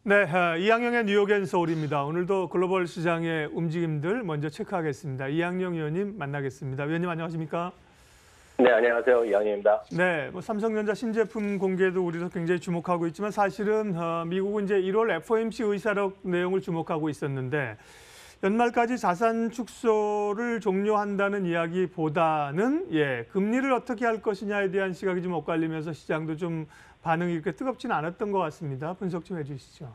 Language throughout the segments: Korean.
네, 이항영의 뉴욕 앤 서울입니다. 오늘도 글로벌 시장의 움직임들 먼저 체크하겠습니다. 이항영 의원님 만나겠습니다. 의원님 안녕하십니까? 네, 안녕하세요. 이항영입니다. 네, 삼성전자 신제품 공개도 우리도 굉장히 주목하고 있지만 사실은 미국은 이제 1월 FOMC 의사록 내용을 주목하고 있었는데 연말까지 자산 축소를 종료한다는 이야기보다는 금리를 어떻게 할 것이냐에 대한 시각이 좀 엇갈리면서 시장도 좀 반응이 이렇게 뜨겁지는 않았던 것 같습니다. 분석 좀 해주시죠.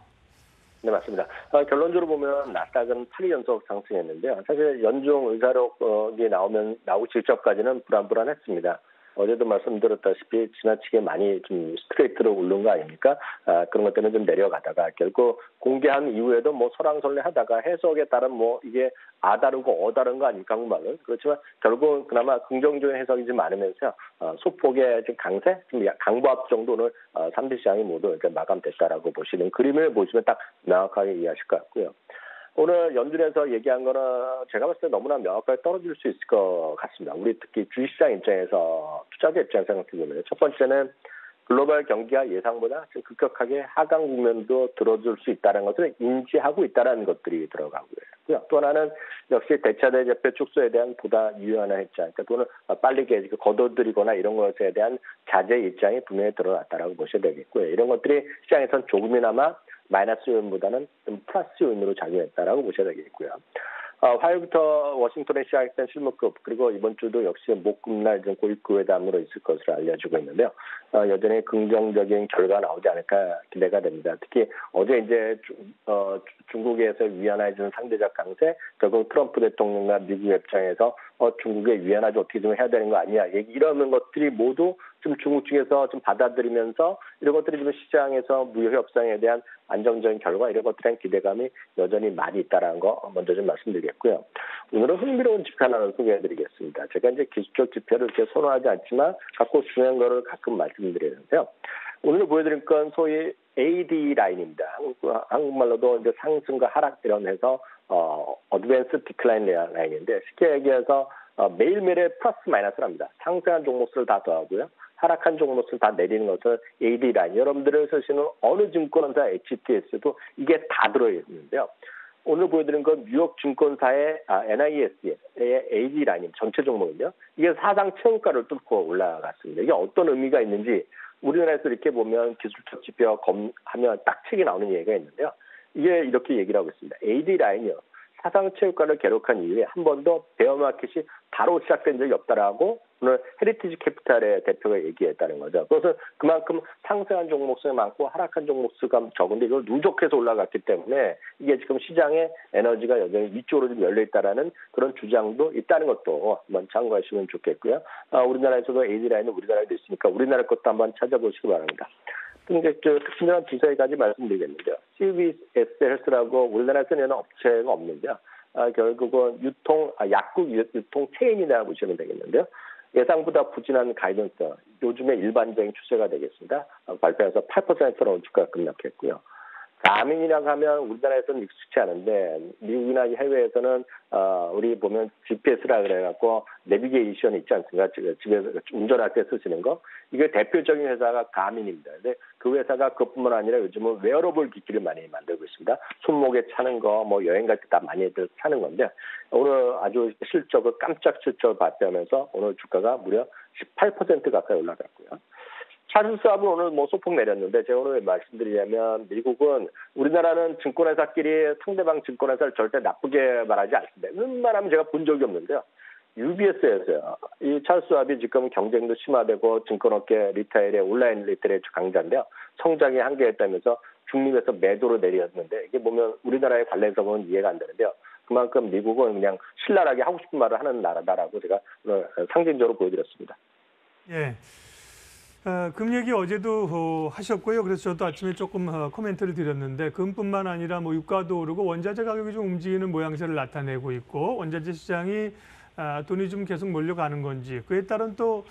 네, 맞습니다. 결론적으로 보면 나스닥은 8일 연속 상승했는데요. 사실 연중 의사록이 나오고 직전까지는 불안했습니다. 어제도 말씀드렸다시피 지나치게 많이 좀 스트레이트로 오른 거 아닙니까? 그런 것 때문에 좀 내려가다가 결국 공개한 이후에도 설랑설레하다가 해석에 따른 이게 다르고 다른 거 아닙니까? 한국말은. 그렇지만 결국은 그나마 긍정적인 해석이 좀 많으면서 소폭의 좀 강세, 좀 강보합 정도는 3대 시장이 모두 이제 마감됐다라고 보시는 그림을 보시면 딱 명확하게 이해하실 것 같고요. 오늘 연준에서 얘기한 거는 제가 봤을 때 너무나 명확하게 떨어질 수 있을 것 같습니다. 우리 특히 주식시장 입장에서 투자자 입장에서 생각해보면 첫 번째는 글로벌 경기가 예상보다 좀 급격하게 하강 국면도 들어줄 수 있다는 것을 인지하고 있다는 것들이 들어가고요. 또 하나는 역시 대차대 제표 축소에 대한 보다 유연한 입장, 그러니까 돈을 빨리 거둬들이거나 이런 것에 대한 자제 입장이 분명히 드러났다라고 보셔야 되겠고요. 이런 것들이 시장에선 조금이나마 마이너스 요인보다는 좀 플러스 요인으로 작용했다라고 보셔야 되겠고요. 화요일부터 워싱턴에 시작된 실무급 그리고 이번 주도 역시 목금날 좀 고위급 회담으로 있을 것으로 알려지고 있는데요. 여전히 긍정적인 결과가 나오지 않을까 기대가 됩니다. 특히 어제 이제 중국에서 위안화해주는 상대적 강세, 결국 트럼프 대통령과 미국 입장에서 중국에 위안화 좀 어떻게 좀 해야 되는 거 아니냐, 이런 것들이 모두 좀 중국 측에서 좀 받아들이면서 이런 것들이 좀 시장에서 무역 협상에 대한 안정적인 결과 이런 것들에 대한 기대감이 여전히 많이 있다라는 거 먼저 좀 말씀드리겠고요. 오늘은 흥미로운 지표 하나를 소개해드리겠습니다. 제가 이제 기술적 지표를 이렇게 선호하지 않지만 갖고 중요한 거를 가끔 말씀드리는데요. 오늘 보여드릴 건 소위 AD 라인입니다. 한국말로도 이제 상승과 하락 이런 해서 어드밴스 디클라인 라인인데 쉽게 얘기해서 매일매일 플러스 마이너스를 합니다. 상승한 종목수를 다 더하고요. 하락한 종목수를 다 내리는 것을 AD 라인. 여러분들을 쓰시는 어느 증권사 HTS도 이게 다 들어있는데요. 오늘 보여드린 건 뉴욕 증권사의 NIS의 AD 라인 전체 종목인데요. 이게 사상 최고가를 뚫고 올라갔습니다. 이게 어떤 의미가 있는지 우리나라에서 이렇게 보면 기술적 지표 하면 딱 책이 나오는 얘기가 있는데요. 이게 이렇게 얘기를 하고 있습니다. AD 라인이요. 사상 최고가를 기록한 이후에 한 번도 베어마켓이 바로 시작된 적이 없다라고 오늘 헤리티지 캐피탈의 대표가 얘기했다는 거죠. 그래서 그만큼 상승한 종목수가 많고 하락한 종목수가 적은데 이걸 누적해서 올라갔기 때문에 이게 지금 시장의 에너지가 여전히 위쪽으로 좀 열려있다라는 그런 주장도 있다는 것도 한번 참고하시면 좋겠고요. 우리나라에서도 AD 라인은 우리나라에도 있으니까 우리나라 것도 한번 찾아보시기 바랍니다. 근데 특징적인 두세 가지 말씀드리겠는데요. CVS 헬스라고 우리나라에서는 업체가 없는데요. 결국은 약국 유통 체인이라 보시면 되겠는데요. 예상보다 부진한 가이던스, 요즘의 일반적인 추세가 되겠습니다. 발표해서 8%로 주가가 급락했고요. 가민이라고 하면 우리나라에서는 익숙치 않은데 미국이나 해외에서는 우리 보면 GPS라 그래갖고 내비게이션 있지 않습니까? 집에서 운전할 때 쓰시는 거. 이게 대표적인 회사가 가민입니다. 근데 그 회사가 그것뿐만 아니라 요즘은 웨어러블 기기를 많이 만들고 있습니다. 손목에 차는 거, 여행 갈 때 다 많이 차는 건데 오늘 아주 실적을 깜짝 실적을 발표하면서 오늘 주가가 무려 18% 가까이 올라갔고요. 찰스 왑은 오늘 소폭 내렸는데 제가 오늘 말씀드리자면 미국은 우리나라는 증권회사끼리 상대방 증권회사를 절대 나쁘게 말하지 않습니다. 웬만하면 제가 본 적이 없는데요. UBS에서요. 이 찰스 왑이 지금 경쟁도 심화되고 증권업계 리테일의 온라인 리테일의 강자인데요. 성장이 한계였다면서 중립에서 매도로 내렸는데 이게 보면 우리나라의 관련해서 보면 이해가 안 되는데요. 그만큼 미국은 그냥 신랄하게 하고 싶은 말을 하는 나라다라고 제가 오늘 상징적으로 보여드렸습니다. 예. 금 얘기 어제도 하셨고요. 그래서 저도 아침에 조금 코멘트를 드렸는데 금뿐만 아니라 유가도 오르고 원자재 가격이 좀 움직이는 모양새를 나타내고 있고 원자재 시장이 돈이 좀 계속 몰려가는 건지 그에 따른 또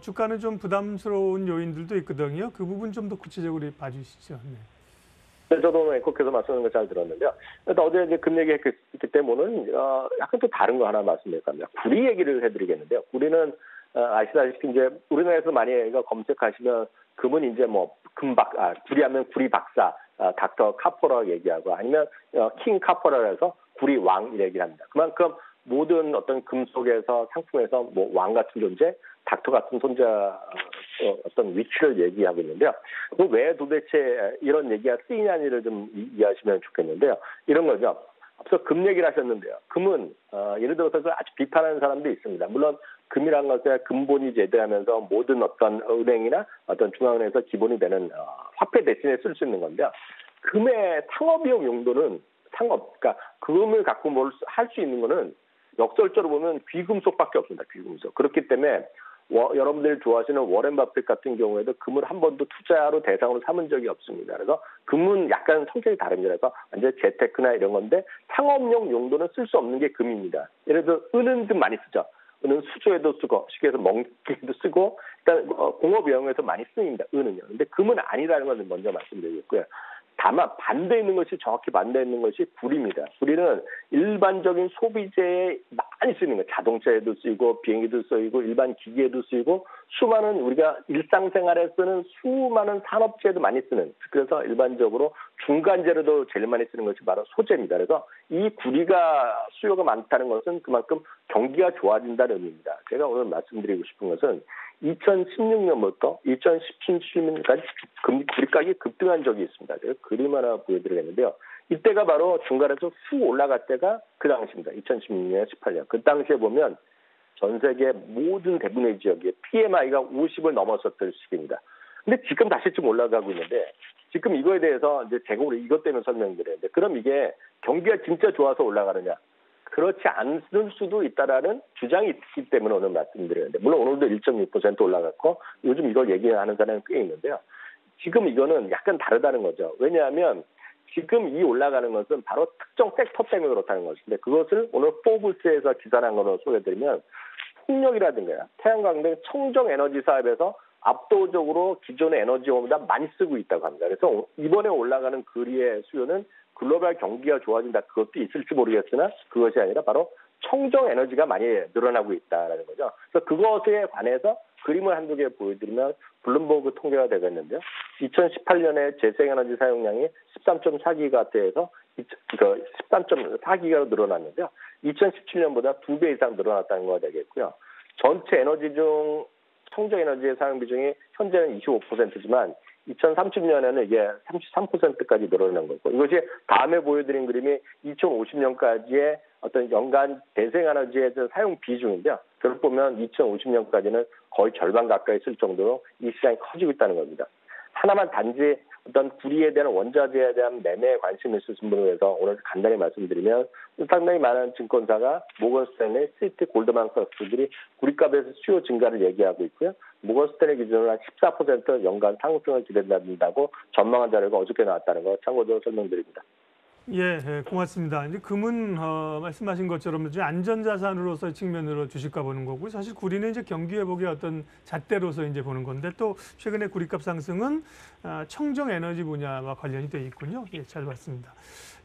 주가는 좀 부담스러운 요인들도 있거든요. 그 부분 좀 더 구체적으로 봐주시죠. 네. 저도 앵커께서 말씀하는 거 잘 들었는데요. 어제 이제 금 얘기했기 때문에 약간 또 다른 거 하나 말씀드릴 겁니다. 구리 얘기를 해드리겠는데요. 구리는 아시다시피 이제 우리나라에서 많이 검색하시면 금은 이제 구리하면 구리 박사 닥터 카포라고 얘기하고 아니면 킹 카포라고 해서 구리 왕 이렇게 합니다. 그만큼 모든 어떤 금속에서 상품에서 뭐 왕 같은 존재, 닥터 같은 존재 어떤 위치를 얘기하고 있는데요. 왜 도대체 이런 얘기가 쓰이냐니를 좀 이해하시면 좋겠는데요. 이런 거죠. 앞서 금 얘기를 하셨는데요. 금은 예를 들어서 아주 비판하는 사람도 있습니다. 물론 금이란 것에 근본이 제대하면서 모든 어떤 은행이나 어떤 중앙은행에서 기본이 되는 화폐 대신에 쓸 수 있는 건데요. 금의 상업용 용도는 그러니까 금을 갖고 뭘 할 수 있는 거는 역설적으로 보면 귀금속밖에 없습니다. 귀금속. 그렇기 때문에 여러분들이 좋아하시는 워렌 버핏 같은 경우에도 금을 한 번도 투자로 대상으로 삼은 적이 없습니다. 그래서 금은 약간 성격이 다릅니다. 그래서 완전 재테크나 이런 건데 상업용 용도는 쓸 수 없는 게 금입니다. 예를 들어 은은 좀 많이 쓰죠. 은은 수조에도 쓰고 쉽게 해서 먹기에도 쓰고 일단 공업용에서 많이 쓰입니다. 은은요. 근데 금은 아니라는 것을 먼저 말씀드리겠고요. 다만 반대 있는 것이 정확히 반대 있는 것이 구리입니다. 구리는 일반적인 소비재에 많이 쓰이는 거예요. 자동차에도 쓰이고 비행기도 쓰이고 일반 기기에도 쓰이고 수많은 우리가 일상생활에 쓰는 수많은 산업재에도 많이 쓰는 그래서 일반적으로 중간재료도 제일 많이 쓰는 것이 바로 소재입니다. 그래서 이 구리가 수요가 많다는 것은 그만큼 경기가 좋아진다는 의미입니다. 제가 오늘 말씀드리고 싶은 것은 2016년부터 2017년까지 구리 가격이 급등한 적이 있습니다. 제가 그림 하나 보여드리겠는데요. 이때가 바로 중간에서 훅 올라갈 때가 그 당시입니다. 2016년, 18년. 그 당시에 보면 전 세계 모든 대부분의 지역에 PMI가 50을 넘었었던 시기입니다. 근데 지금 다시 좀 올라가고 있는데 지금 이거에 대해서 이제 제가 오늘 이것 때문에 설명드렸는데 그럼 이게 경기가 진짜 좋아서 올라가느냐? 그렇지 않을 수도 있다라는 주장이 있기 때문에 오늘 말씀드리는데 물론 오늘도 1.6% 올라갔고 요즘 이걸 얘기하는 사람이 꽤 있는데요. 지금 이거는 약간 다르다는 거죠. 왜냐하면 지금 이 올라가는 것은 바로 특정 섹터 때문에 그렇다는 것인데 그것을 오늘 포브스에서 기사한 거로 소개해드리면 풍력이라든가 태양광 등 청정 에너지 사업에서 압도적으로 기존의 에너지보다 많이 쓰고 있다고 합니다. 그래서 이번에 올라가는 구리의 수요는 글로벌 경기가 좋아진다. 그것도 있을지 모르겠으나 그것이 아니라 바로 청정 에너지가 많이 늘어나고 있다는 거죠. 그래서 그것에 관해서 그림을 한두 개 보여드리면 블룸버그 통계가 되겠는데요. 2018년에 재생에너지 사용량이 13.4기가와트에서 13.4기가로 늘어났는데요. 2017년보다 2배 이상 늘어났다는 거가 되겠고요. 전체 에너지 중 청정 에너지의 사용 비중이 현재는 25%지만 2030년에는 이게 33%까지 늘어난 거고 이것이 다음에 보여드린 그림이 2050년까지의 어떤 연간 대생에너지의 사용 비중인데요. 그걸 보면 2050년까지는 거의 절반 가까이 쓸 정도로 이 시장이 커지고 있다는 겁니다. 하나만 단지 어떤 구리에 대한 원자재에 대한 매매에 관심이 있으신 분을 위해서 오늘 간단히 말씀드리면 상당히 많은 증권사가 모건 스탠리, 시티, 골드만삭스들이 구리값에서 수요 증가를 얘기하고 있고요. 모건 스탠리 기준으로 한 14% 연간 상승을 기대한다고 전망한 자료가 어저께 나왔다는 거 참고로 설명드립니다. 예, 고맙습니다. 이제 금은 말씀하신 것처럼 이제 안전자산으로서의 측면으로 주식과 보는 거고 사실 구리는 이제 경기 회복의 어떤 잣대로서 이제 보는 건데 또 최근에 구리값 상승은 청정 에너지 분야와 관련이 돼 있군요. 예, 잘 봤습니다.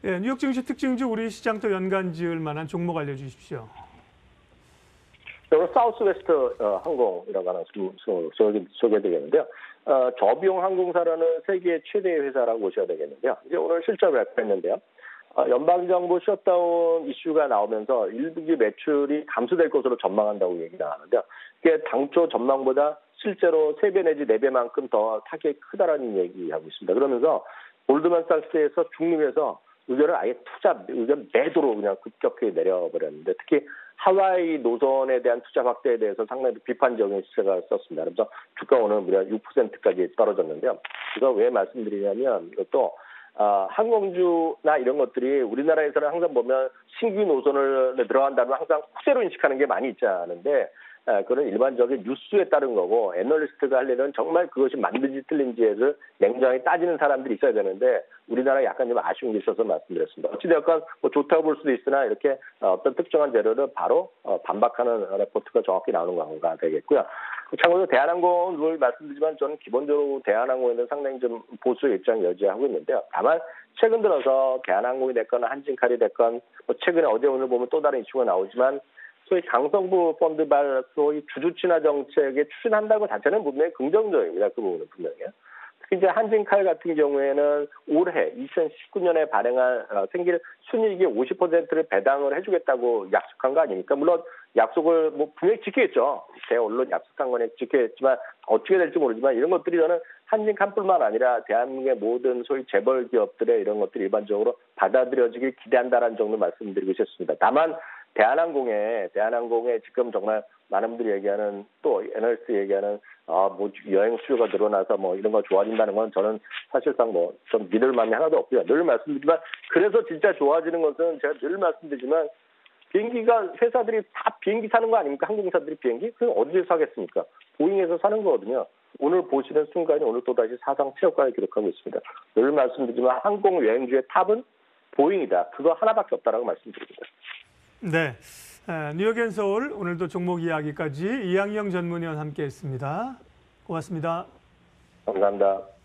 예, 뉴욕 증시 특징주 우리 시장 또 연관 지을 만한 종목 알려주십시오. 오늘 사우스웨스트 항공이라고 하는 소개되겠는데요. 저비용 항공사라는 세계 최대의 회사라고 보셔야 되겠는데요. 이제 오늘 실적을 발표했는데요. 연방정부 셧다운 이슈가 나오면서 1분기 매출이 감소될 것으로 전망한다고 얘기가 하는데요. 이게 당초 전망보다 실제로 3배 내지 4배만큼 더 타격이 크다라는 얘기하고 있습니다. 그러면서 골드만삭스에서 중립해서 의견을 아예 의견 매도로 그냥 급격하게 내려버렸는데 특히 하와이 노선에 대한 투자 확대에 대해서 상당히 비판적인 시세가 썼습니다. 그래서 주가 오늘 무려 6%까지 떨어졌는데요. 이거 왜 말씀드리냐면 이것도 항공주나 이런 것들이 우리나라에서는 항상 보면 신규 노선을 들어간다면 항상 후세로 인식하는 게 많이 있지 않은데 그런 일반적인 뉴스에 따른 거고 애널리스트가 하려면 정말 그것이 맞는지 틀린지를 냉정히 따지는 사람들이 있어야 되는데 우리나라에 약간 좀 아쉬운 게 있어서 말씀드렸습니다. 어찌되었건 뭐 좋다고 볼 수도 있으나 이렇게 어떤 특정한 재료를 바로 반박하는 레포트가 정확히 나오는 건가 되겠고요. 참고로 대한항공을 말씀드리지만 저는 기본적으로 대한항공에는 상당히 좀 보수의 입장을 여지하고 있는데요. 다만 최근 들어서 대한항공이 됐건 한진칼이 됐건 뭐 최근에 어제 오늘 보면 또 다른 이슈가 나오지만 소위 강성부 펀드발 소위 주주 친화 정책에 추진한다고 자체는 분명히 긍정적입니다. 그 부분은 분명히요. 이제 한진칼 같은 경우에는 올해 2019년에 발행한 생길 순이익의 50%를 배당을 해주겠다고 약속한 거 아닙니까? 물론 약속을 뭐 분명히 지키겠죠. 제 언론 약속한 거는 지키겠지만 어떻게 될지 모르지만 이런 것들이 저는 한진칼뿐만 아니라 대한민국의 모든 소위 재벌 기업들의 이런 것들이 일반적으로 받아들여지길 기대한다라는 정도 말씀드리고 싶습니다. 다만 대한항공에 지금 정말 많은 분들이 얘기하는 또 애널리스트 얘기하는 뭐 여행 수요가 늘어나서 뭐 이런 거 좋아진다는 건 저는 사실상 뭐 좀 믿을 마음이 하나도 없고요. 늘 말씀드리지만 그래서 진짜 좋아지는 것은 제가 늘 말씀드리지만 비행기가 회사들이 다 비행기 사는 거 아닙니까? 항공사들이 비행기? 그럼 어디서 사겠습니까? 보잉에서 사는 거거든요. 오늘 보시는 순간이 오늘 또다시 사상 최고가를 기록하고 있습니다. 늘 말씀드리지만 항공 여행주의 탑은 보잉이다. 그거 하나밖에 없다라고 말씀드립니다. 네, 뉴욕앤서울 오늘도 종목 이야기까지 이항영 전문위원 함께했습니다. 고맙습니다. 감사합니다.